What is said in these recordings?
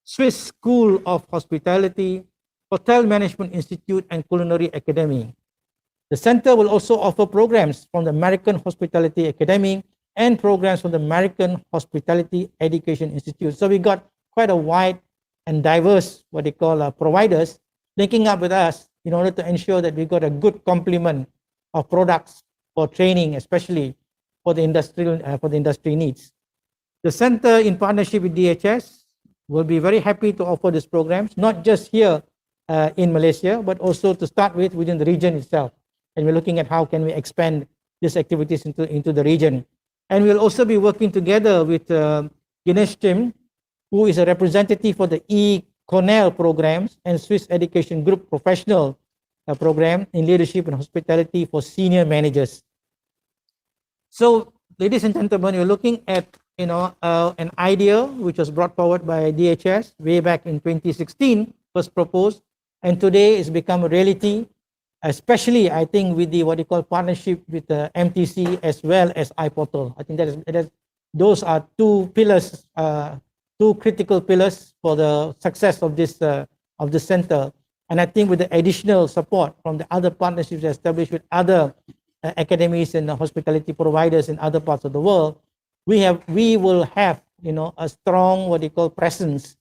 Swiss School of Hospitality, Hotel Management Institute, and Culinary Academy. The center will also offer programs from the American Hospitality Academy and programs from the American Hospitality Education Institute. So we got quite a wide and diverse, what they call providers, linking up with us in order to ensure that we got a good complement of products for training, especially for the industry needs. The center, in partnership with DHS, will be very happy to offer these programs, not just here in Malaysia, but also to start with within the region itself. And we're looking at how can we expand these activities into the region. And we'll also be working together with Ganesh Tim, who is a representative for the Cornell programs and Swiss Education Group Professional program in leadership and hospitality for senior managers. So, ladies and gentlemen, we're looking at an idea which was brought forward by DHS way back in 2016, was proposed, and today it's become a reality. Especially, I think, with the what you call partnership with the MTC as well as iPortal. I think those are two pillars, two critical pillars for the success of this center. And I think with the additional support from the other partnerships established with other academies and hospitality providers in other parts of the world, we will have a strong what you call presence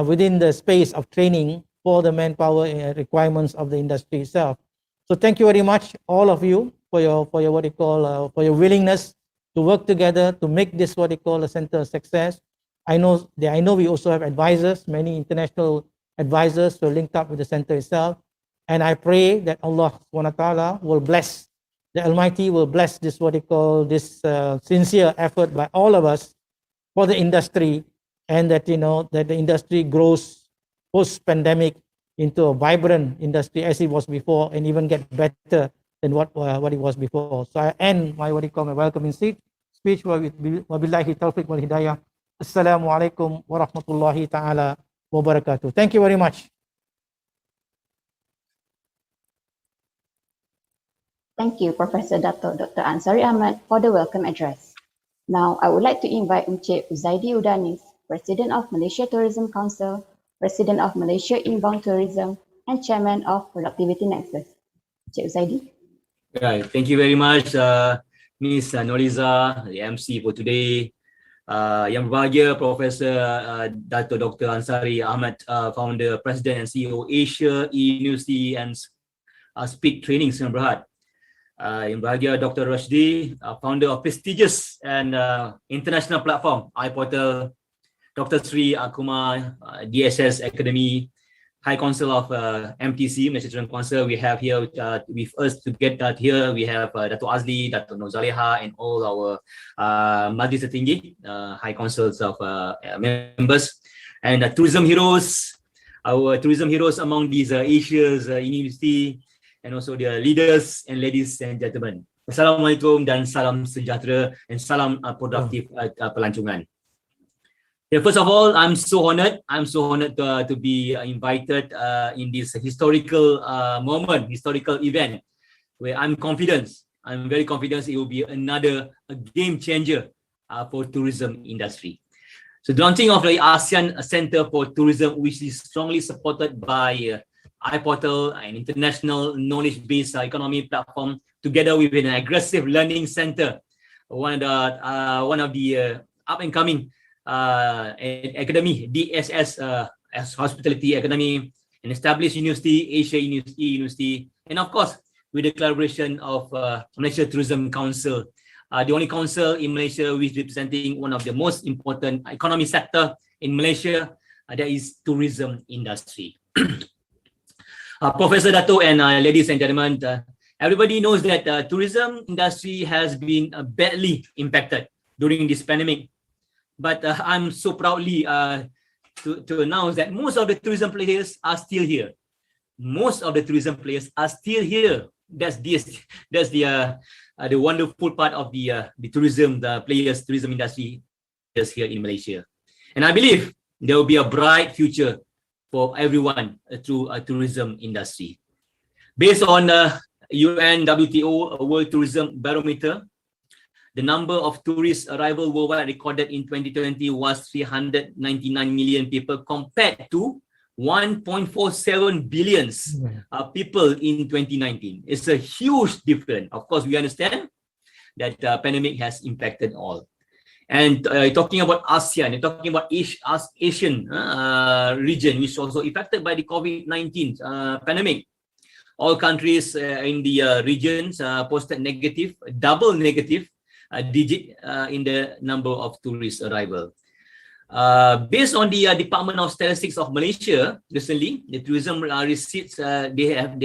within the space of training for the manpower requirements of the industry itself. So thank you very much, all of you, for your what you call for your willingness to work together to make this what you call a center a success. I know we also have advisors, many international advisors who are linked up with the center itself, and I pray that Allah subhanahu wa ta'ala will bless, the Almighty will bless this what you call this sincere effort by all of us for the industry, and that that the industry grows post-pandemic into a vibrant industry as it was before, and even get better than what it was before. So I end my what you call my welcoming speech. Wabillahi taufiq wal hidayah. Assalamu alaikum wa rahmatullahi ta'ala wa barakatuh. Thank you very much. Thank you, Professor Dato Dr. Ansari Ahmad, for the welcome address. Now, I would like to invite Encik Zaidi Udanis, President of Malaysia Tourism Council, President of Malaysia Inbound Tourism, and Chairman of Productivity Nexus. Encik Zaidi. Right. Thank you very much, Ms. Noriza, the MC for today. Yang berbahagia, Professor Dato Dr. Ansari Ahmad, Founder, President and CEO Asia E-University and Speak Training Sdn Bhd. Yang berbahagia, Dr. Rashdi, Founder of prestigious and international platform iPortal, Dr. Sri Kumar, DHS Academy, High Council of MTC, Malaysia Tourism Council. We have here with us to get here, we have Dato Azli, Dato Nozaleha, and all our Majlis Tertinggi, High Councils of members, and tourism heroes, our tourism heroes among these Asia's university, and also their leaders and ladies and gentlemen. Assalamualaikum dan salam sejahtera and salam produktif pelancongan. Yeah, first of all, I'm so honored to be invited in this historical moment, historical event, where I'm very confident it will be another game changer for tourism industry. So the launching of the ASEAN Center for Tourism, which is strongly supported by iPortal, an international knowledge-based economy platform, together with an aggressive learning center, one of the up-and-coming academy, DHS Hospitality Academy, an established university, Asia University, and of course, with the collaboration of Malaysia Tourism Council, the only council in Malaysia which is representing one of the most important economy sector in Malaysia, that is tourism industry. Professor Dato and ladies and gentlemen, everybody knows that tourism industry has been badly impacted during this pandemic. But I'm so proudly to announce that most of the tourism players are still here. Most of the tourism players are still here. That's the wonderful part of the tourism industry here in Malaysia. And I believe there will be a bright future for everyone through a tourism industry. Based on the UN WTO World Tourism Barometer, The number of tourist arrival worldwide recorded in 2020 was 399 million people compared to 1.47 billion people in 2019. It's a huge difference. Of course, we understand that the pandemic has impacted all. And talking about ASEAN, talking about Asian region, which is also affected by the COVID-19 pandemic. All countries in the regions posted negative, double negative digit in the number of tourist arrival. Based on the Department of Statistics of Malaysia, recently the tourism receipts they have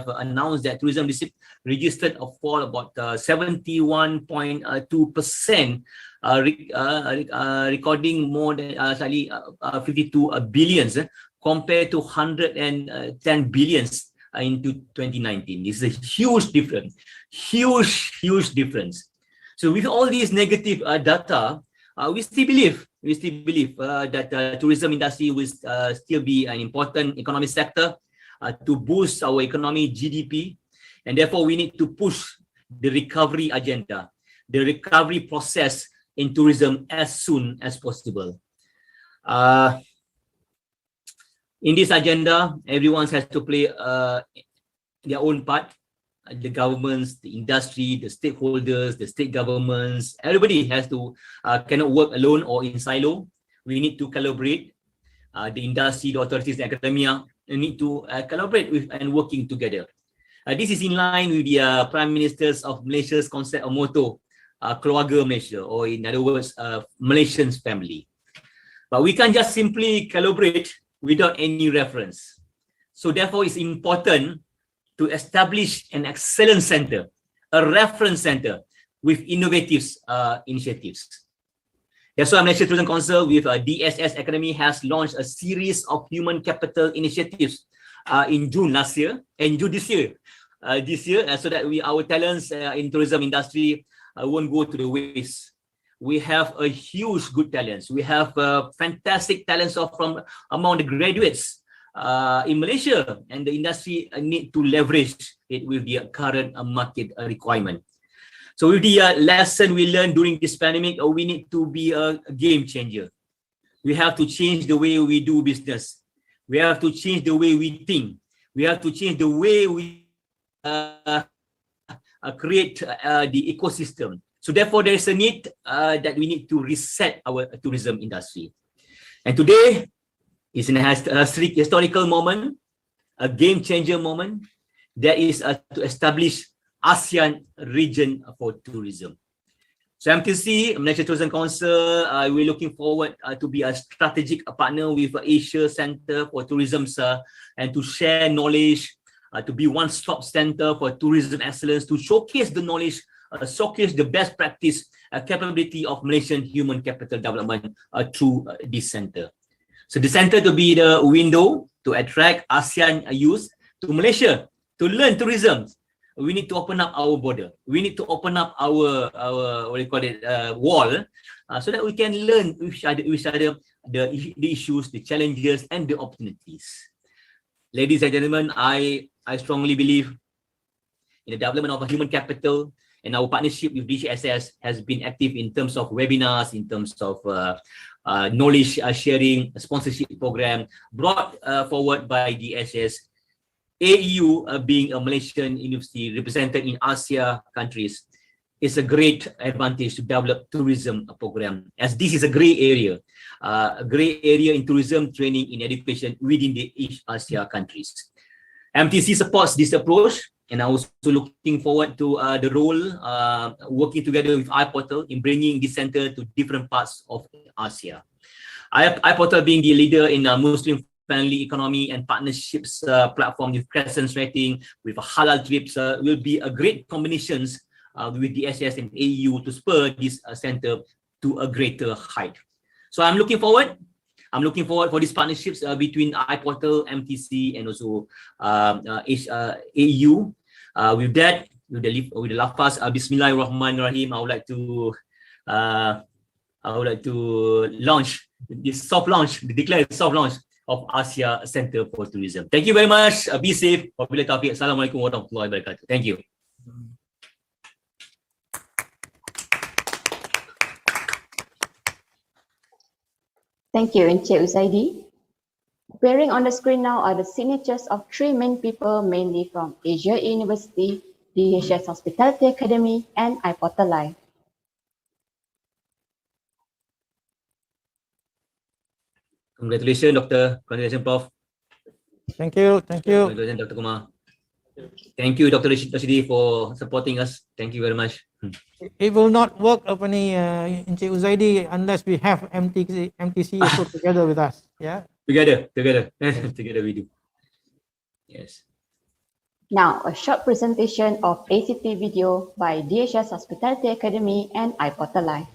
announced that tourism receipts registered a fall about 71.2%, recording more than slightly 52 billions compared to 110 billions in 2019. This is a huge difference, huge difference. So with all these negative data, we still believe that the tourism industry will still be an important economic sector to boost our economy, GDP, and therefore we need to push the recovery agenda, the recovery process in tourism as soon as possible. In this agenda, everyone has to play their own part. The governments, the industry, the stakeholders, the state governments, everybody has to cannot work alone or in silo. We need to collaborate. The industry, the authorities, the academia need to collaborate with and working together. This is in line with the Prime Minister's of Malaysia's concept or motto, Keluarga Malaysia, or in other words, Malaysians family. But we can't just simply collaborate without any reference. So therefore, it's important to establish an excellence center, a reference center with innovative initiatives. That's why Malaysia Tourism Council with DHS Academy has launched a series of human capital initiatives in June last year and June this year, so that our talents in tourism industry won't go to the waste. We have a huge good talents. We have fantastic talents from among the graduates in Malaysia, and the industry need to leverage it with the current market requirement. So with the lesson we learned during this pandemic, we need to be a game changer. We have to change the way we do business. We have to change the way we think. We have to change the way we create the ecosystem. So therefore, there is a need that we need to reset our tourism industry. And today, it's a historical moment, a game changer moment. That is to establish ASEAN region for tourism. So MTC, Malaysia Tourism Council, we're looking forward to be a strategic partner with Asia Center for Tourism and to share knowledge, to be one-stop center for tourism excellence, to showcase the knowledge, showcase the best practice capability of Malaysian human capital development through this center. So the center to be the window to attract ASEAN youth to Malaysia to learn tourism. We need to open up our border. We need to open up our wall, so that we can learn each other the issues, the challenges, and the opportunities. Ladies and gentlemen, I strongly believe in the development of a human capital, and our partnership with DHS has been active in terms of webinars, in terms of knowledge sharing, sponsorship program brought forward by DHS. AEU, being a Malaysian university represented in ASEAN countries, is a great advantage to develop tourism program, as this is a grey area in tourism training in education within the each ASEAN countries. MTC supports this approach, and I'm also looking forward to the role working together with iPortal in bringing this center to different parts of ASEAN. iPortal being the leader in Muslim-friendly economy and partnerships platform with presence rating, with halal trips, will be a great combinations with the SS and AU to spur this center to a greater height. So I'm looking forward for these partnerships between iPortal, MTC, and also AU. With that, with the lafaz Bismillahirrahmanirrahim, I would like to launch this declare soft launch of ASEAN Center for Tourism. Thank you very much. Be safe. Wabillahi taufiq. Assalamualaikum warahmatullahi wabarakatuh. Thank you. Thank you, Encik Uzaidi. Appearing on the screen now are the signatures of three main people, mainly from Asia University, DHS Hospitality Academy, and iPortal Live. Congratulations, Doctor. Congratulations, Prof. Thank you. Thank you. Congratulations, Dr. Kumar. Thank you, Dr. Rashidi, for supporting us. Thank you very much. It will not work apa ni Encik Uzaidi unless we have MTC also together with us. Yeah. Together. Together we do. Yes. Now, a short presentation of ACT video by DHS Hospitality Academy and iPortal Live.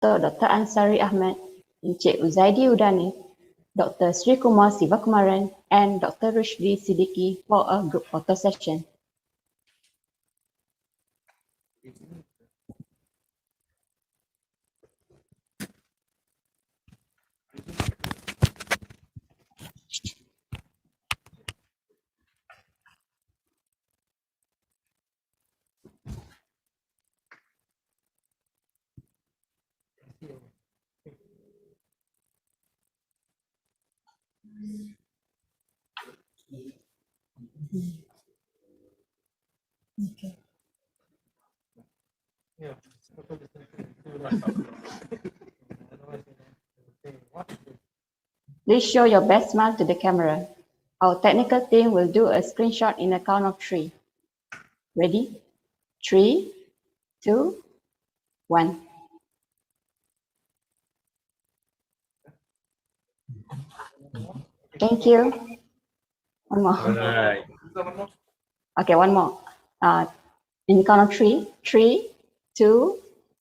Dr. Ansari Ahmed, Encik Uzaidi Udani, Dr. Sri Kumar Sivakumaran, and Dr. Rushdi Siddiqui for a group photo session. Okay. Yeah. Please show your best smile to the camera. Our technical team will do a screenshot in a count of 3. Ready? 3, 2, 1. Thank you. One more. Alright. Okay, one more. In count of 3. 3, 2,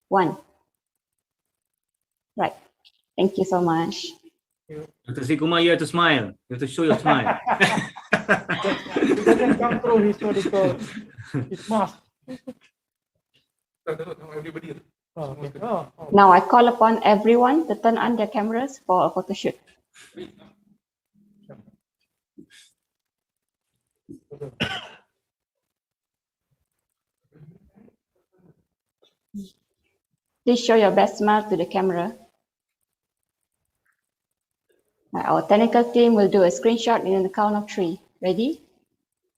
1. Right. Thank you so much. Dr. Sri Kumar, you have to smile. You have to show your smile. It doesn't come through his what they call his mask. Everybody. Oh, okay. Oh. Now I call upon everyone to turn on their cameras for a photo shoot. Please show your best smile to the camera. Our technical team will do a screenshot in the count of 3. Ready?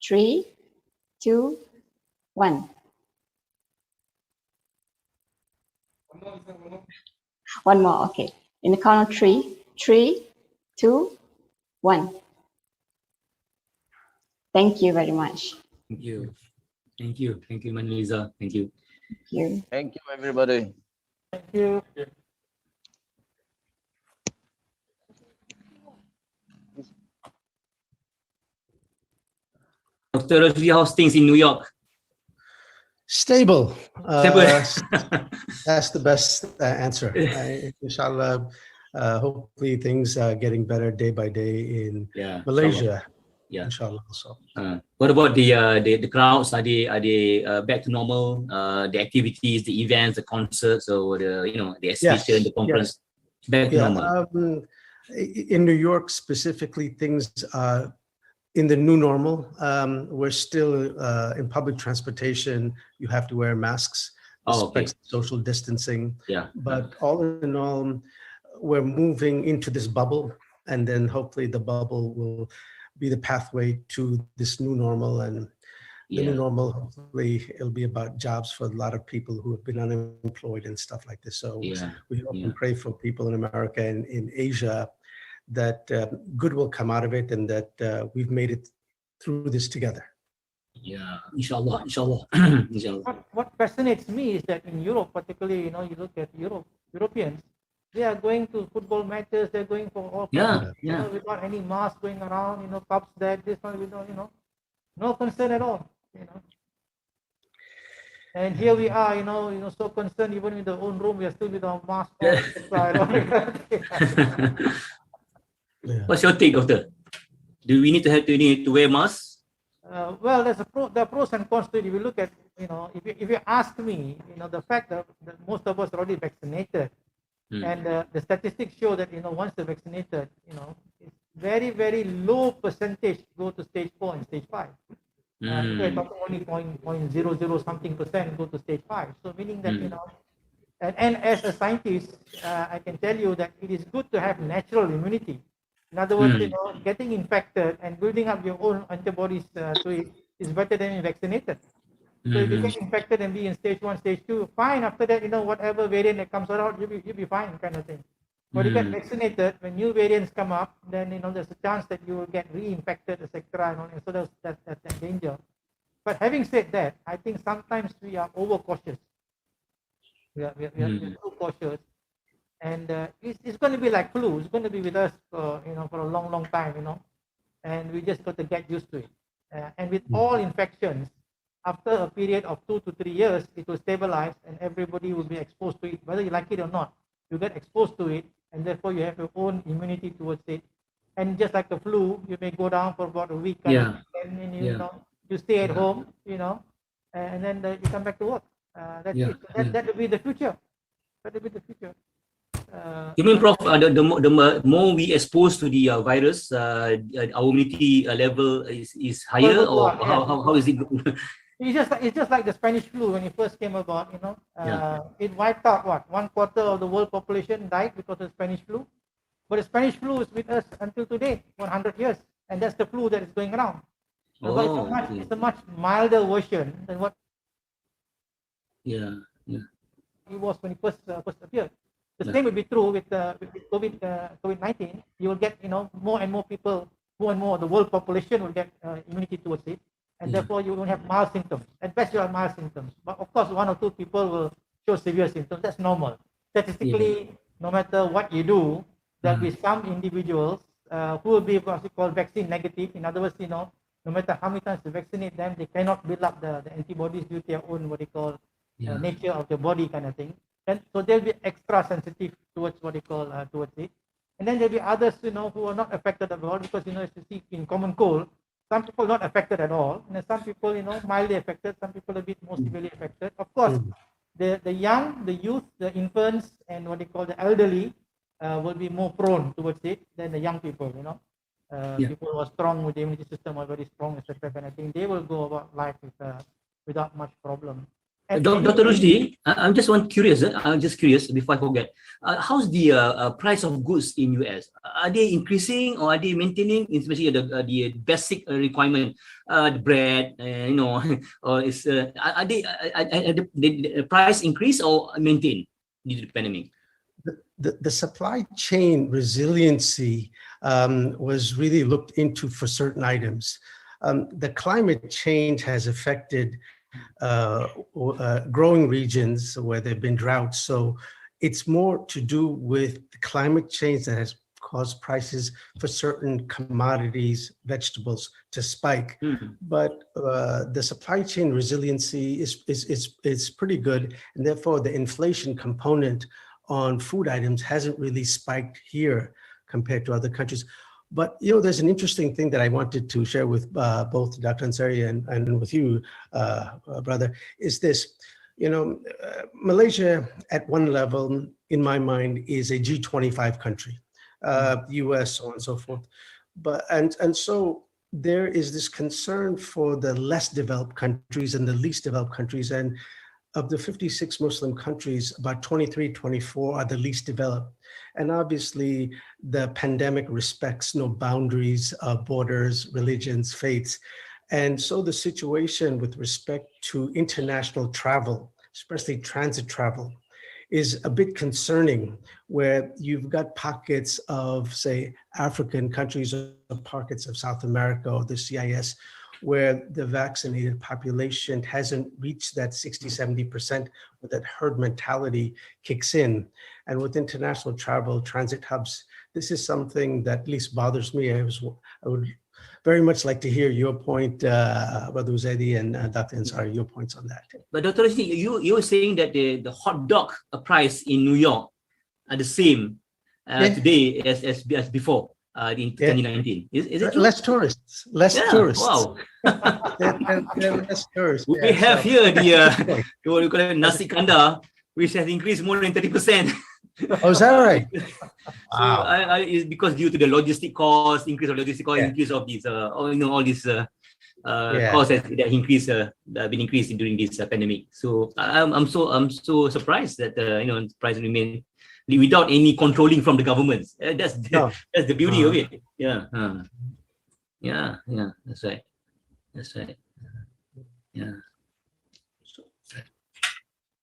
3, 2, 1. One more, okay. In the count of 3. 3, 2, 1. Thank you very much. Thank you. Thank you. Thank you, Maniliza. Thank you. Thank you. Thank you, everybody. Thank you. Dr. Rashidi, how's things in New York? Stable. Stable. That's the best answer. Inshallah, hopefully things are getting better day by day in Yeah. Malaysia. Yeah. Inshallah. Also. What about the crowds? Are they back to normal? The activities, the events, the concerts, or the exhibition, the conference, back to normal? In New York specifically, things are in the new normal. We're still in public transportation. You have to wear masks, respect social distancing. Yeah. But all in all, we're moving into this bubble, and then hopefully the bubble will be the pathway to this new normal. And the new normal, hopefully it'll be about jobs for a lot of people who have been unemployed and stuff like this. So we hope and pray for people in America and in Asia that good will come out of it, and that we've made it through this together. Yeah, inshallah, inshallah. Inshallah. What fascinates me is that in Europe, particularly, you look at Europeans, they are going to football matches, they're going for all without any mask going around, pubs that, this one, no concern at all, And here we are, so concerned, even in the own room, we are still with our mask on. What's your take, doctor? Do we need to wear masks? Well, there are pros and cons to it. If you look at, if you ask me, the fact that most of us are already vaccinated, and the statistics show that, once they're vaccinated, it's very, very low percentage go to stage 4 and stage 5. We're talking only 0.00 something percent go to stage 5. So meaning that, and as a scientist, I can tell you that it is good to have natural immunity. In other words, getting infected and building up your own antibodies to it is better than being vaccinated. So if you get infected and be in stage 1, stage 2, fine. After that, whatever variant that comes out, you'll be fine, kind of thing. But you get vaccinated, when new variants come up, then there's a chance that you will get reinfected, etc. And so that's that danger. But having said that, I think sometimes we are overcautious. We are too cautious. And it's going to be like flu. It's going to be with us for a long, long time, and we just got to get used to it. And with all infections, after a period of 2 to 3 years, it will stabilize and everybody will be exposed to it, whether you like it or not. You get exposed to it, and therefore you have your own immunity towards it. And just like the flu, you may go down for about a week, and then you stay at home, and then you come back to work. That's it. So that will be the future. That will be the future. You mean, Prof, the more we expose to the virus, our immunity level is higher, or how is it? It's just like the Spanish flu when it first came about. It wiped out 1/4 of the world population died because of Spanish flu. But the Spanish flu is with us until today, 100 years, and that's the flu that is going around. It's a much milder version than what it was when it first appeared. The same will be true with COVID-19. You will get more and more people, more and more the world population will get immunity towards it, and therefore you will have mild symptoms. At best, you have mild symptoms, but of course, 1 or 2 people will show severe symptoms. That's normal. Statistically, no matter what you do, there will be some individuals who will be what we call vaccine negative. In other words, no matter how many times you vaccinate them, they cannot build up the antibodies due to their own what they call nature of the body, kind of thing. And so they'll be extra sensitive towards what they call towards it. And then there'll be others, who are not affected at all, because as you see in common cold, some people not affected at all, and some people, mildly affected, some people a bit more severely affected. Of course, the young, the youth, the infants, and what they call the elderly will be more prone towards it than the young people. People who are strong with the immunity system are very strong, etc. And I think they will go about life without much problem. Dr. Rusdi, I'm just curious. I'm just curious before I forget. How's the price of goods in US? Are they increasing or are they maintaining, especially the basic requirement, the bread, or is are the price increase or maintain due to the pandemic? The supply chain resiliency was really looked into for certain items. The climate change has affected growing regions where there have been droughts. So it's more to do with the climate change that has caused prices for certain commodities, vegetables to spike. But the supply chain resiliency is pretty good, and therefore the inflation component on food items hasn't really spiked here compared to other countries. But there's an interesting thing that I wanted to share with both Dr. Ansari and with you, brother, is this. Malaysia at one level, in my mind, is a G25 country, US, so on and so forth. But and so there is this concern for the less developed countries and the least developed countries. And of the 56 Muslim countries, about 23, 24 are the least developed. And obviously, the pandemic respects no boundaries, borders, religions, faiths. And so the situation with respect to international travel, especially transit travel, is a bit concerning, where you've got pockets of, say, African countries or pockets of South America or the CIS, where the vaccinated population hasn't reached that 60, 70%, where that herd mentality kicks in. And with international travel, transit hubs, this is something that at least bothers me. I would very much like to hear your point, Brother Uzaidi and Dr. Ansari, your points on that. But Dr. Rashidi, you were saying that the hot dog price in New York are the same today as before in 2019. Is it true? Less tourists. Tourists. Wow. They're less tourists. We have here the what we call it, nasi kandar, which has increased more than 30%. Oh, is that right? So it's because due to the logistic cost, increase of logistic cost, increase of these, all these costs that been increased during this pandemic. So I'm so surprised that price remain without any controlling from the government. That's the beauty of it. Yeah, that's right. Yeah.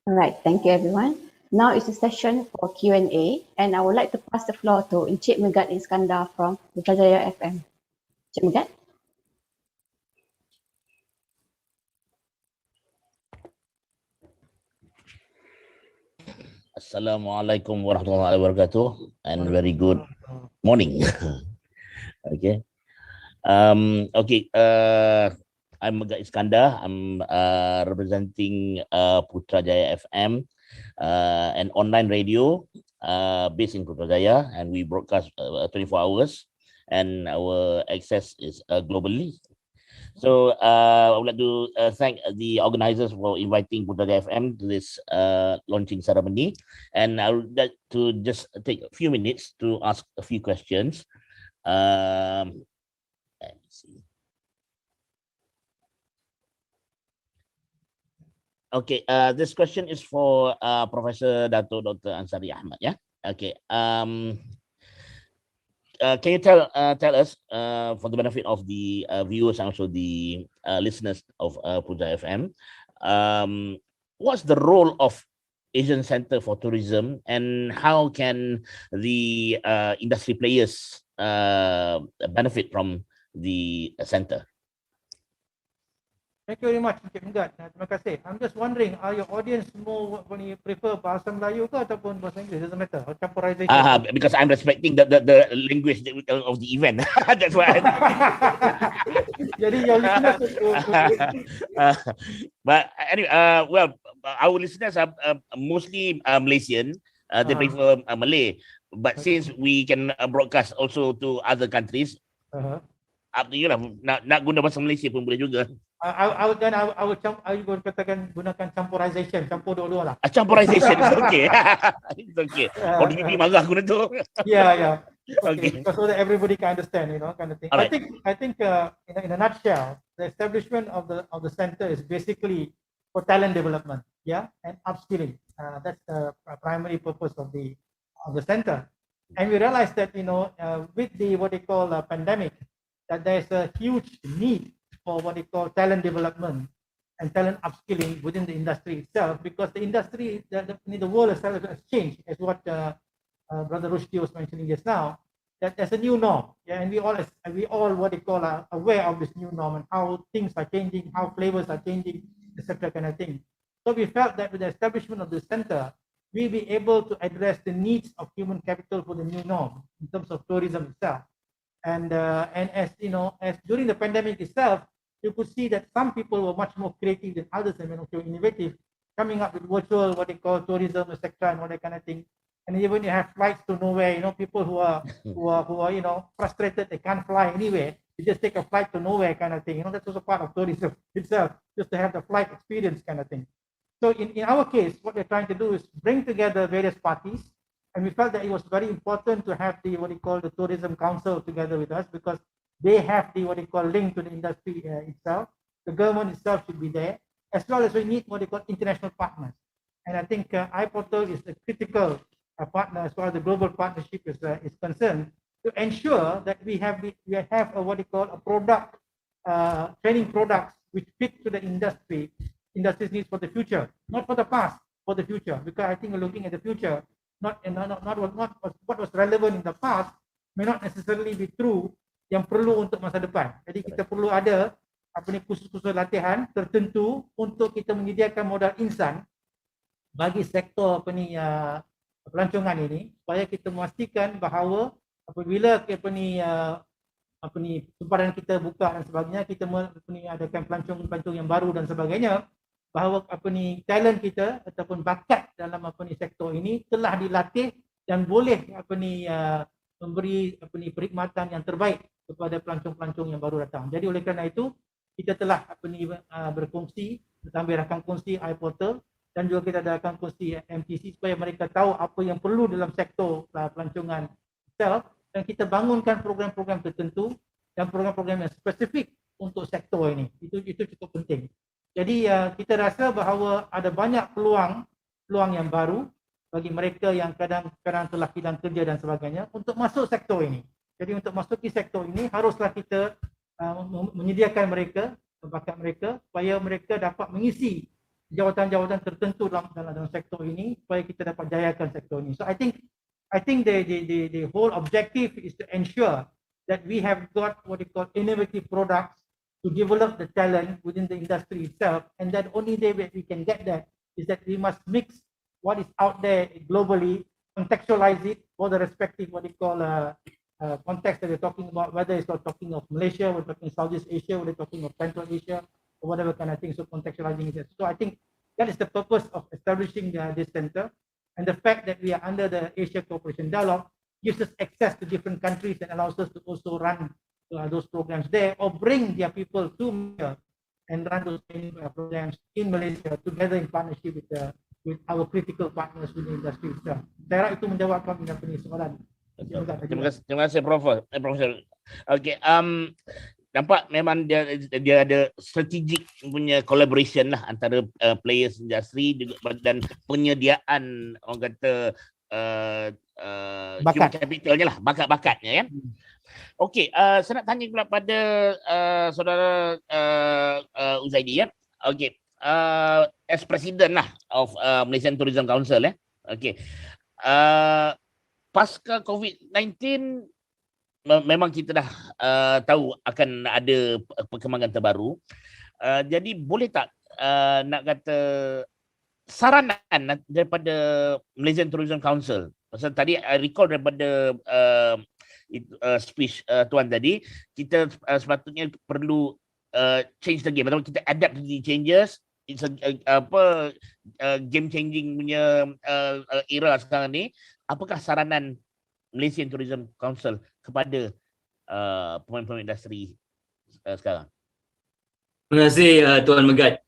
All right, thank you everyone. Now is a session for Q&A, and I would like to pass the floor to Encik Megat Iskandar from Putrajaya FM. Encik Megat. Assalamualaikum warahmatullahi wabarakatuh, and very good morning. Okay. I'm Megat Iskandar. I'm representing Putrajaya FM, an online radio based in Putrajaya, and we broadcast 24 hours, and our access is globally. So I would like to thank the organizers for inviting Putrajaya FM to this launching ceremony, and I would like to just take a few minutes to ask a few questions. Let me see. Okay, this question is for Professor Dr. Ansari Ahmad. Yeah. Okay. Can you tell us, for the benefit of the viewers and also the listeners of Putrajaya FM, what's the role of Asian Center for Tourism, and how can the industry players benefit from the center? Thank you very much, Encik Megat. Terima kasih. I'm just wondering, are your audience more prefer bahasa Melayu ke ataupun bahasa Inggeris? Doesn't matter. Or temporization? Because I'm respecting the language of the event. That's why. Jadi your listeners. But anyway, well, our listeners are mostly Malaysian. They prefer Malay. But since we can broadcast also to other countries, up to you lah. Nak guna bahasa Malaysia pun boleh juga. I would katakan gunakan temporization, campur dua-dua lah. Temporization is okay. It's okay. Or maybe marah guna tu. Yeah. Okay. So that everybody can understand, kind of thing. Right. I think in a nutshell, the establishment of the center is basically for talent development, and upskilling. That's the primary purpose of the center. And we realized that with the what they call a pandemic, that there's a huge need for what they call talent development and talent upskilling within the industry itself, because the industry, the world itself has changed, as what Brother Rushdie was mentioning just now, that there's a new norm, and we all what they call are aware of this new norm and how things are changing, how flavors are changing, etc. kind of thing. So we felt that with the establishment of the center, we be able to address the needs of human capital for the new norm in terms of tourism itself. And as you know, as during the pandemic itself, you could see that some people were much more creative than others and also innovative, coming up with virtual, what they call tourism, etc., and all that kind of thing. And even you have flights to nowhere, you know, people who are you know, frustrated, they can't fly anywhere. You just take a flight to nowhere kind of thing. You know, that's also part of tourism itself, just to have the flight experience kind of thing. So in our case, what we're trying to do is bring together various parties, and we felt that it was very important to have the what we call the Tourism Council together with us, because they have the what we call link to the industry itself. The government itself should be there, as well as we need what we call international partners. And I think iPortal is a critical partner as far as the global partnership is concerned, to ensure that we have a what we call a product, training products which fit to the industry's needs for the future, not for the past, for the future. Because I think we're looking at the future, not what was relevant in the past may not necessarily be true yang perlu untuk masa depan. Jadi kita perlu ada kursus-kursus latihan tertentu untuk kita menyediakan modal insan bagi sektor pelancongan ini, supaya kita memastikan bahawa apabila sempadan kita buka dan sebagainya, kita adakan pelancong yang baru dan sebagainya, bahawa talent kita ataupun bakat dalam sektor ini telah dilatih dan boleh memberi perkhidmatan yang terbaik kepada pelancong-pelancong yang baru datang. Jadi oleh kerana itu kita telah berkongsi, kami akan kongsi iPortal, dan juga kita akan kongsi MTC supaya mereka tahu apa yang perlu dalam sektor pelancongan itself, dan kita bangunkan program-program tertentu dan program-program yang spesifik untuk sektor ini. Itu cukup penting. Jadi kita rasa bahawa ada banyak peluang yang baru bagi mereka yang kadang-kadang telah hilang kerja dan sebagainya untuk masuk sektor ini. Jadi untuk masuk ke sektor ini haruslah kita menyediakan mereka, bakat mereka, supaya mereka dapat mengisi jawatan-jawatan tertentu dalam sektor ini, supaya kita dapat jayakan sektor ini. So I think the whole objective is to ensure that we have got what we call innovative products to develop the talent within the industry itself, and that only way we can get that is that we must mix what is out there globally, contextualize it for the respective what we call context that we're talking about, whether it's talking of Malaysia, we're talking Southeast Asia, we're talking of Central Asia, or whatever kind of thing. So contextualizing it. So I think that is the purpose of establishing this center, and the fact that we are under the Asia Cooperation Dialogue gives us access to different countries and allows us to also run those programs there, or bring their people to Malaysia and run those programs in Malaysia together in partnership with our critical partners in the industry itself. Saya harap itu menjawabkan soalan. Terima kasih Prof. Profesor. Okey, nampak memang dia ada strategic punya collaboration lah antara players industri dan penyediaan orang kata human capitalnya lah, bakat-bakatnya kan. Okey, saya nak tanya pula pada saudara Uzaidi ya. Okey, as president lah of Malaysian Tourism Council Okey. Pasca COVID-19 memang kita dah tahu akan ada perkembangan terbaru. Jadi boleh tak nak kata saranan daripada Malaysian Tourism Council? Pasal tadi I recall daripada speech tuan tadi, kita sepatutnya perlu change the game, atau kita adapt to the changes. It's game changing punya era sekarang ni. Apakah saranan Malaysian Tourism Council kepada pemain-pemain industri sekarang? Terima kasih Tuan Megat.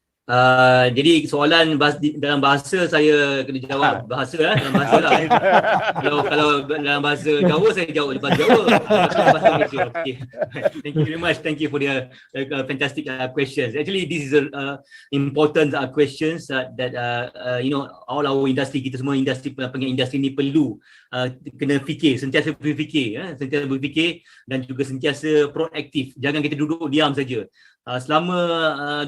Jadi soalan dalam bahasa saya kena jawab bahasa dalam bahasa lah. Kalau dalam bahasa Jawa saya jawab bahasa Jawa. Bahasa Malaysia. Okay. Thank you very much. Thank you for the fantastic questions. Actually this is important questions that you know, all our industry, kita semua industri ni perlu kena fikir, sentiasa berfikir, sentiasa berfikir dan juga sentiasa proaktif. Jangan kita duduk diam saja. Selama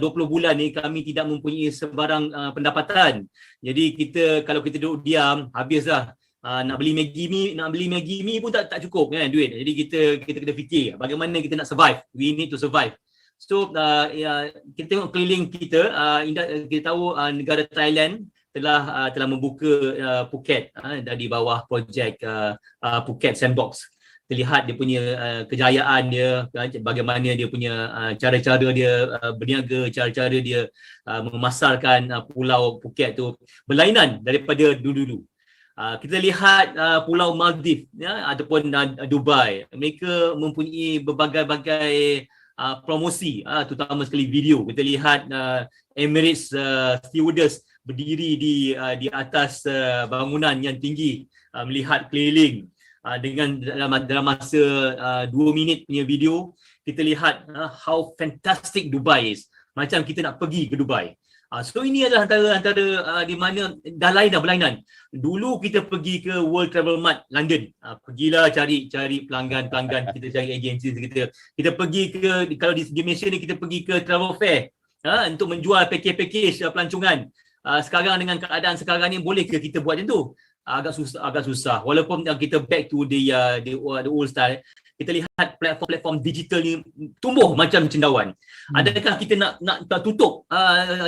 20 bulan ni kami tidak mempunyai sebarang pendapatan. Jadi kalau kita duduk diam, habislah. Nak beli Maggi mi pun tak cukup kan duit. Jadi kita kena fikir bagaimana kita nak survive. We need to survive. So kita tengok keliling kita tahu negara Thailand telah membuka Phuket di bawah projek Phuket Sandbox. Terlihat dia punya kejayaan dia, bagaimana dia punya cara-cara dia berniaga, cara-cara dia memasarkan pulau Phuket tu berlainan daripada dulu-dulu. Kita lihat pulau Maldives ataupun Dubai, mereka mempunyai berbagai-bagai promosi, terutama sekali video. Kita lihat Emirates stewardess berdiri di atas bangunan yang tinggi, melihat keliling. Dengan dalam masa 2 minit punya video, kita lihat how fantastic Dubai is. Macam kita nak pergi ke Dubai. So ini adalah antara di mana dah lain dah berlainan. Dulu kita pergi ke World Travel Mart London. Pergilah cari pelanggan, kita cari agensi kita pergi ke, kalau di Malaysia ni kita pergi ke travel fair untuk menjual package pelancongan. Sekarang dengan keadaan sekarang ni, boleh ke kita buat macam tu? Agak susah. Walaupun kita back to the old style, kita lihat platform digital ni tumbuh macam cendawan. Adakah kita nak tutup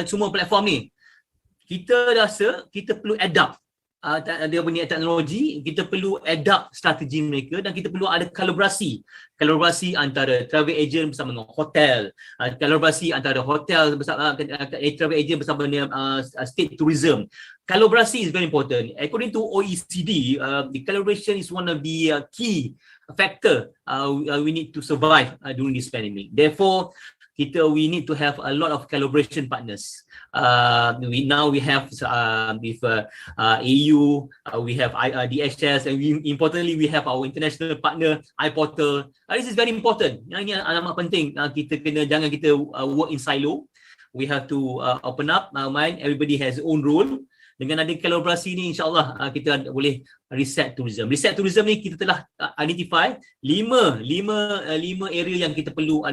semua platform ni? Kita rasa kita perlu adapt dia punya teknologi, kita perlu adapt strategi mereka, dan kita perlu ada kolaborasi antara travel agent bersama dengan hotel, kolaborasi antara hotel bersama travel agent bersama dengan state tourism. Collaboration is very important. According to OECD, the collaboration is one of the key factor we need to survive during this pandemic. Therefore, we need to have a lot of collaboration partners. We have with EU, we have DHS, and importantly we have our international partner iPortal. This is very important. Ini amat penting. Jangan kita work in silo. We have to open up our mind. Everybody has their own role. Dengan ada kolaborasi ni, insyaAllah kita boleh reset tourism. Reset tourism ni kita telah identify 5 area yang kita perlu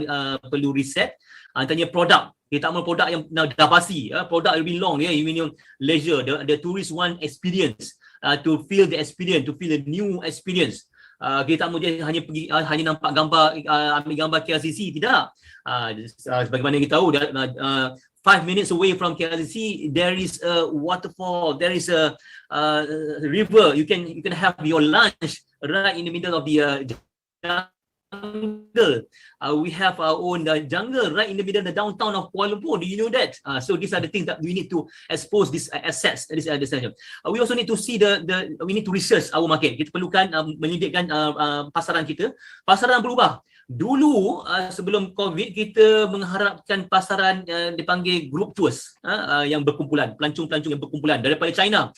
reset. Antaranya produk. Kita amal produk yang dah pasti. Produk lebih long, you mean leisure. The tourist want experience, to feel the experience, to feel the new experience. Kita tak dia hanya nampak gambar, ambil gambar KLCC, tidak. Sebagaimana kita tahu, 5 minutes away from KLCC, there is a waterfall, there is a river. You can have your lunch right in the middle of the jungle. We have our own jungle right in the middle of the downtown of Kuala Lumpur. Do you know that? So these are the things that we need to expose these assets. We also need to see we need to research our market. Kita perlukan menyediakan pasaran kita. Pasaran berubah. Dulu sebelum COVID, kita mengharapkan pasaran dipanggil group tours yang berkumpulan, pelancong-pelancong yang berkumpulan daripada China.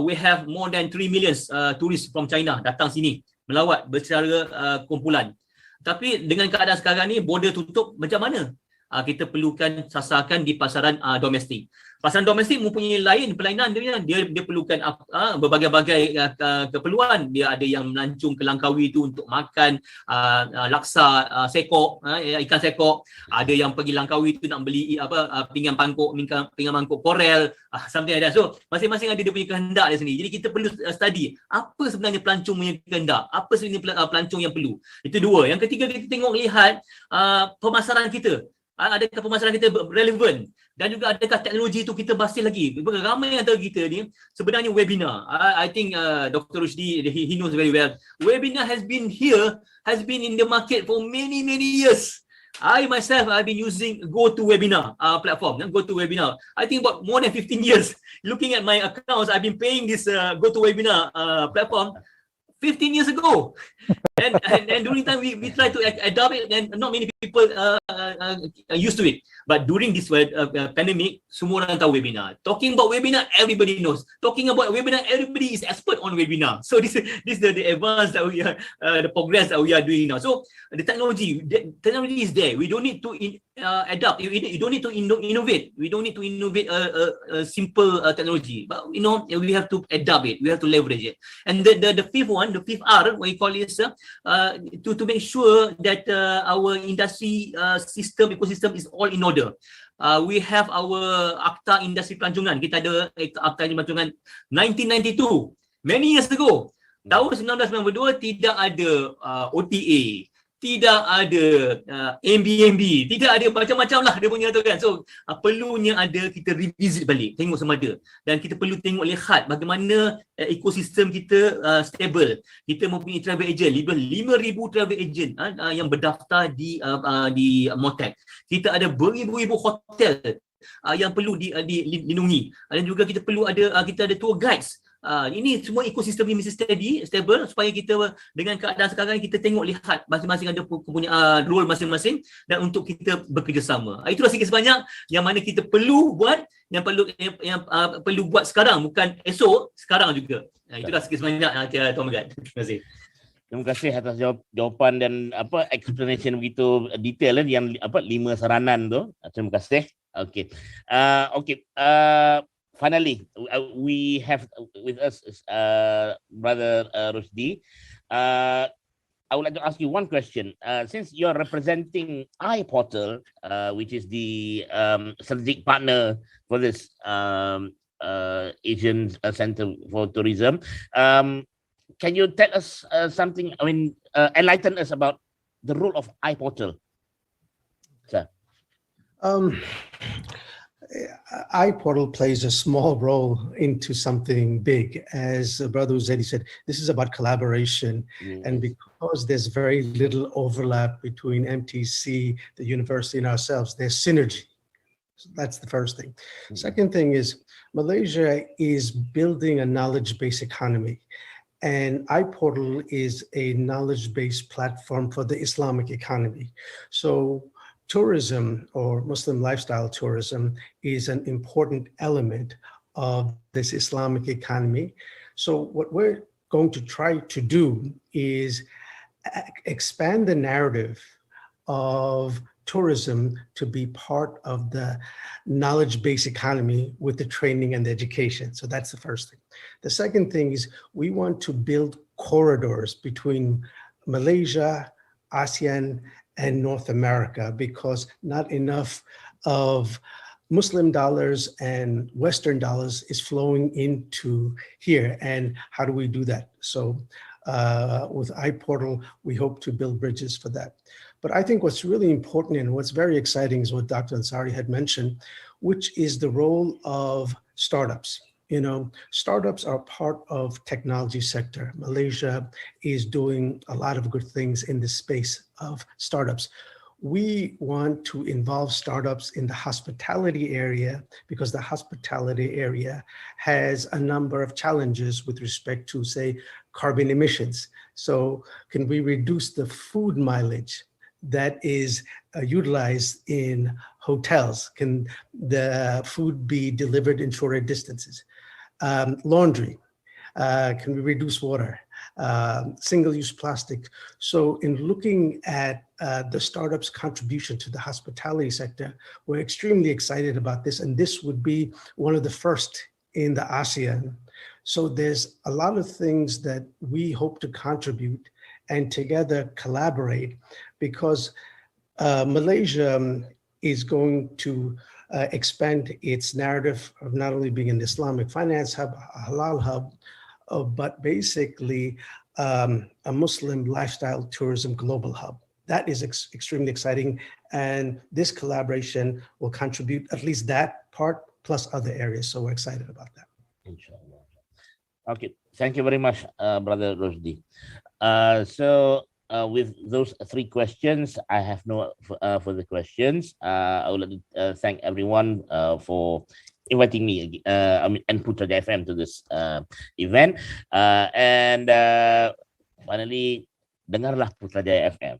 We have more than 3 million tourists from China datang sini melawat secara kumpulan. Tapi dengan keadaan sekarang ni, border tutup, macam mana? Kita perlukan sasarkan di pasaran domestik. Pasaran domestik mempunyai perlainan dia perlukan berbagai-bagai keperluan. Dia ada yang melancong ke Langkawi tu untuk makan laksa sekok, ikan sekok. Ada yang pergi Langkawi tu nak beli pinggan mangkuk korel, something like that. So masing-masing ada dia punya kehendak dia sendiri. Jadi kita perlu study apa sebenarnya pelancong punya kehendak, apa sebenarnya pelancong yang perlu. Itu dua. Yang ketiga, kita lihat pemasaran kita. Adakah pemasaran kita relevan, dan juga adakah teknologi itu kita masih lagi. Ramai antara kita ni sebenarnya webinar. I think Dr. Rusdi, he knows very well. Webinar has been in the market for many years. I myself, I've been using GoToWebinar platform. GoToWebinar, I think about more than 15 years. Looking at my accounts, I've been paying this GoToWebinar platform 15 years ago. And during time we try to adopt it, and not many people are used to it. But during this pandemic, semua orang tahu webinar. Talking about webinar, everybody knows. Talking about webinar, everybody is expert on webinar. So this is the advance that we are, the progress that we are doing now. So the technology is there. We don't need to adapt. You don't need to innovate. We don't need to innovate a simple technology. But we have to adapt it. We have to leverage it. And the fifth one, the fifth R, what you call it, to make sure that our industry ecosystem is all in order. We have our Akta Industri Pelancongan. Kita ada Akta Industri Pelancongan 1992, many years ago. Tahun 1992 tidak ada OTA, tidak ada Airbnb, tidak ada macam-macam lah dia punya tu kan. So perlunya ada kita revisit balik, tengok sama ada, dan kita perlu tengok lihat bagaimana ekosistem kita stable. Kita mempunyai travel agent, 5,000 travel agent yang berdaftar di Motek. Kita ada beribu-ribu hotel yang perlu dilindungi, dan juga kita perlu kita ada tour guides. Ini semua ekosistem ini mesti stable supaya kita dengan keadaan sekarang kita tengok lihat masing-masing ada punya role masing-masing dan untuk kita bekerjasama. Itulah sikit sebanyak yang mana kita perlu buat, yang perlu buat sekarang, bukan esok, sekarang juga. Itulah sikit sebanyak Tuan Megat. Terima kasih. Terima kasih atas jawapan dan explanation begitu detail yang 5 saranan tu. Terima kasih. Okay. Finally, we have with us Brother Rusdi. I would like to ask you one question. Since you're representing iPortal, which is the strategic partner for this Asian Center for Tourism, can you tell us something? I mean, enlighten us about the role of iPortal, sir. iPortal plays a small role into something big. As Brother Uzedi said, this is about collaboration. Yes. And because there's very little overlap between MTC, the university, and ourselves, there's synergy. So that's the first thing. Second thing is Malaysia is building a knowledge-based economy. And iPortal is a knowledge-based platform for the Islamic economy. So tourism, or Muslim lifestyle tourism, is an important element of this Islamic economy. So what we're going to try to do is expand the narrative of tourism to be part of the knowledge-based economy with the training and the education. So that's the first thing. The second thing is we want to build corridors between Malaysia, ASEAN, and North America, because not enough of Muslim dollars and Western dollars is flowing into here. And how do we do that? So with iPortal, we hope to build bridges for that. But I think what's really important and what's very exciting is what Dr. Ansari had mentioned, which is the role of startups. You know, startups are part of technology sector. Malaysia is doing a lot of good things in the space of startups. We want to involve startups in the hospitality area because the hospitality area has a number of challenges with respect to, say, carbon emissions. So can we reduce the food mileage that is utilized in hotels? Can the food be delivered in shorter distances? Laundry, can we reduce water? Single-use plastic. So in looking at the startups' contribution to the hospitality sector, we're extremely excited about this, and this would be one of the first in the ASEAN. So there's a lot of things that we hope to contribute and together collaborate, because Malaysia is going to expand its narrative of not only being an Islamic finance hub, a halal hub, but basically a Muslim lifestyle tourism global hub. That is extremely exciting. And this collaboration will contribute at least that part plus other areas. So we're excited about that. Inshallah. Okay, thank you very much, Brother Rusdi. With those 3 questions, I have no further questions. I would like to thank everyone for inviting me and Putrajaya FM to this event. Finally, dengarlah Putrajaya FM.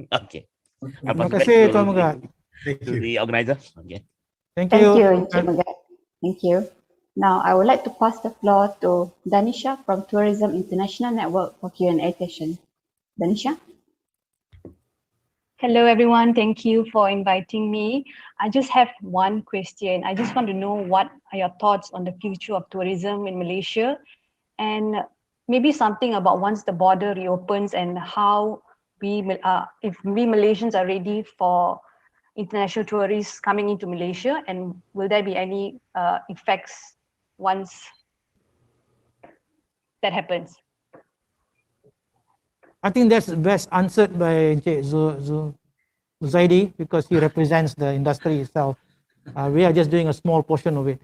Okay. Terima kasih Tuan Megat. To the organizer. Okay. Thank Thank you. you, Encik Megat. Thank you. Now, I would like to pass the floor to Danisha from Tourism International Network for Q&A session. Danisha? Hello, everyone. Thank you for inviting me. I just have one question. I just want to know what are your thoughts on the future of tourism in Malaysia, and maybe something about once the border reopens and how if we Malaysians are ready for international tourists coming into Malaysia, and will there be any effects once that happens? I think that's best answered by Encik Zaidi because he represents the industry itself. We are just doing a small portion of it.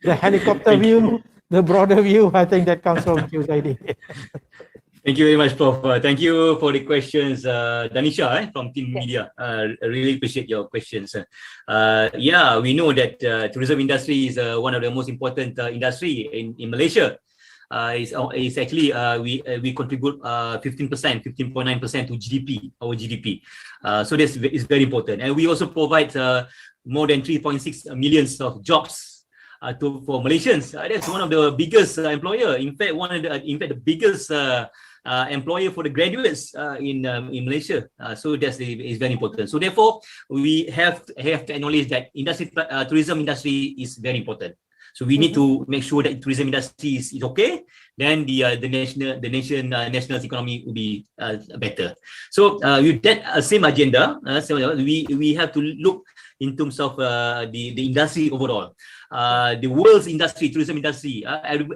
The helicopter view, the broader view, I think that comes from Encik Zaidi. Thank you very much, Prof. Thank you for the questions, Danisha from Team Media. I really appreciate your questions. Yeah, we know that tourism industry is one of the most important industry in Malaysia. It's actually we contribute 15%, 15.9% to GDP, our GDP. So this is very important, and we also provide more than 3.6 millions of jobs for Malaysians. That's one of the biggest employer. In fact, the biggest employer for the graduates in Malaysia. So that is very important. So therefore, we have to acknowledge that tourism industry is very important. So we need to make sure that tourism industry is okay. Then the national economy will be better. So with that same agenda, so we have to look in terms of the industry overall. The world's industry, tourism industry,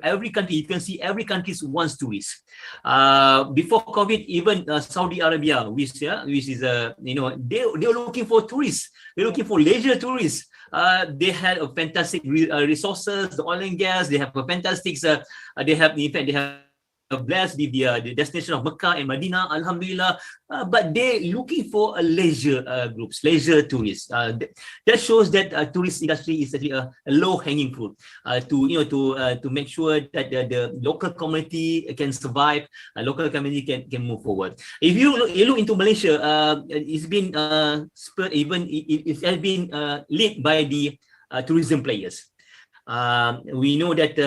every country, you can see every country wants tourists. Before COVID, even Saudi Arabia, which is they're looking for tourists. They're looking for leisure tourists. They had a fantastic resources, the oil and gas. They have a fantastic. They have blessed with the destination of Mecca and Medina, Alhamdulillah. But they're looking for a leisure groups, leisure tourists. That shows that tourist industry is actually a low-hanging fruit to make sure that the local community can survive, local community can move forward. If you look into Malaysia, it's been it has been led by the tourism players. We know that.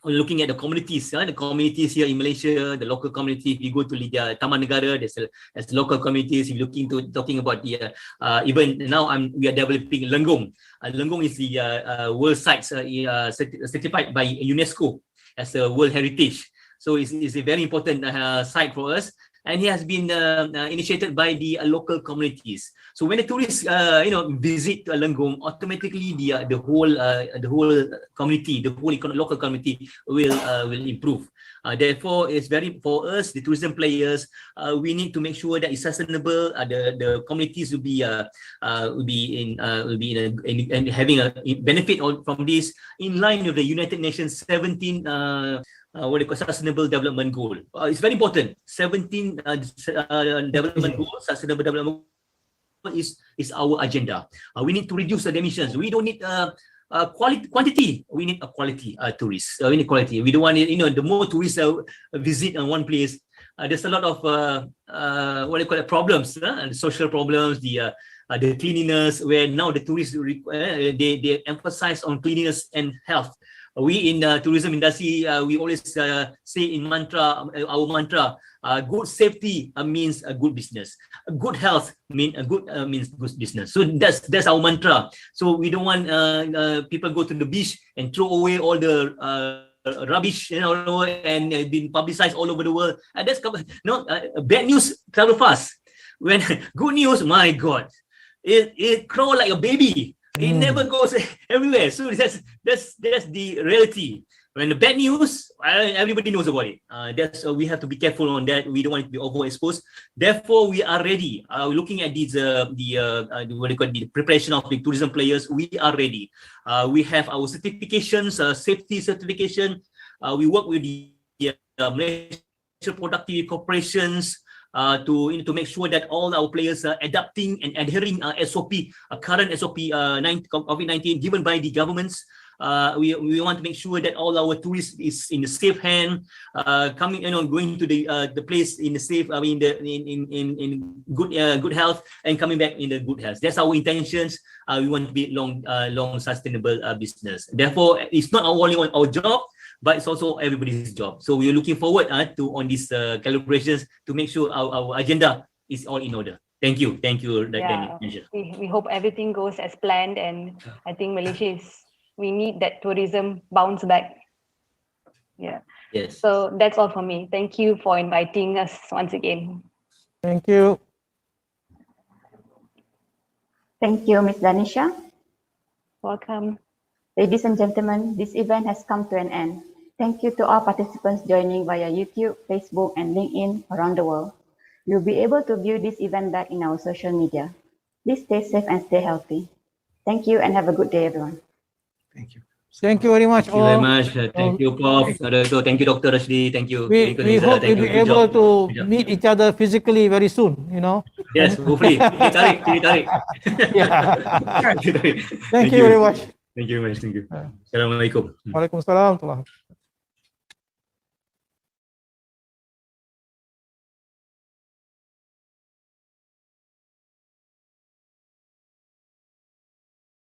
Looking at the communities here in Malaysia, the local community. If you go to Taman Negara, there's local communities. If you look into talking about the even now, we are developing Lenggong. Lenggong is the world site certified by UNESCO as a World Heritage. So it's a very important site for us, and it has been initiated by the local communities. So when the tourists visit Lenggong, automatically the whole community, the whole local community will improve. Therefore, it's very for us, the tourism players. We need to make sure that it's sustainable. The communities will be having a benefit from this in line with the United Nations 17. What they call Sustainable Development Goal. It's very important. 17 development goals, sustainable development is our agenda. We need to reduce the emissions. We don't need quantity. We need a quality tourists. We need quality. We don't want the more tourists visit one place. There's a lot of what they call problems, social problems, the cleanliness. Where now the tourists they emphasize on cleanliness and health. We in the tourism industry, we always say in our mantra, good safety means a good business. Good health means good business. So that's our mantra. So we don't want people go to the beach and throw away all the rubbish, and been publicized all over the world. That's bad news travel fast. When good news, my God, it crawl like a baby. It never goes everywhere. So that's the reality. When the bad news, everybody knows about it. We have to be careful on that. We don't want it to be overexposed. Therefore, we are ready. Looking at these the preparation of the tourism players, we are ready. We have our certifications, safety certification. We work with the Malaysia Productive Corporations. To make sure that all our players are adapting and adhering SOP, current SOP COVID-19 given by the governments. We want to make sure that all our tourists is in the safe hand, going to the place in the safe, in good health and coming back in the good health. That's our intentions. We want to be long sustainable business. Therefore, it's not only our job, but it's also everybody's job. So we're looking forward on these calibrations to make sure our agenda is all in order. Thank you. Yeah, we hope everything goes as planned, and I think Malaysia we need that tourism bounce back. Yeah. Yes. So that's all for me. Thank you for inviting us once again. Thank you. Thank you, Ms. Danisha. Welcome. Ladies and gentlemen, this event has come to an end. Thank you to all participants joining via YouTube, Facebook, and LinkedIn around the world. You'll be able to view this event back in our social media. Please stay safe and stay healthy. Thank you and have a good day, everyone. Thank you. Thank you very much Thank you very all. much. Thank you, Prof. Thank you, Dr. Rashidi. Thank you. We Thank you, Noriza. hope Thank we'll you. be Good able job. to Good job. meet each other physically very soon, you know. Yes, hopefully. Ini tarik. Yeah. Thank Thank you very much. Thank you very much. Thank you. Assalamualaikum. Waalaikumsalam.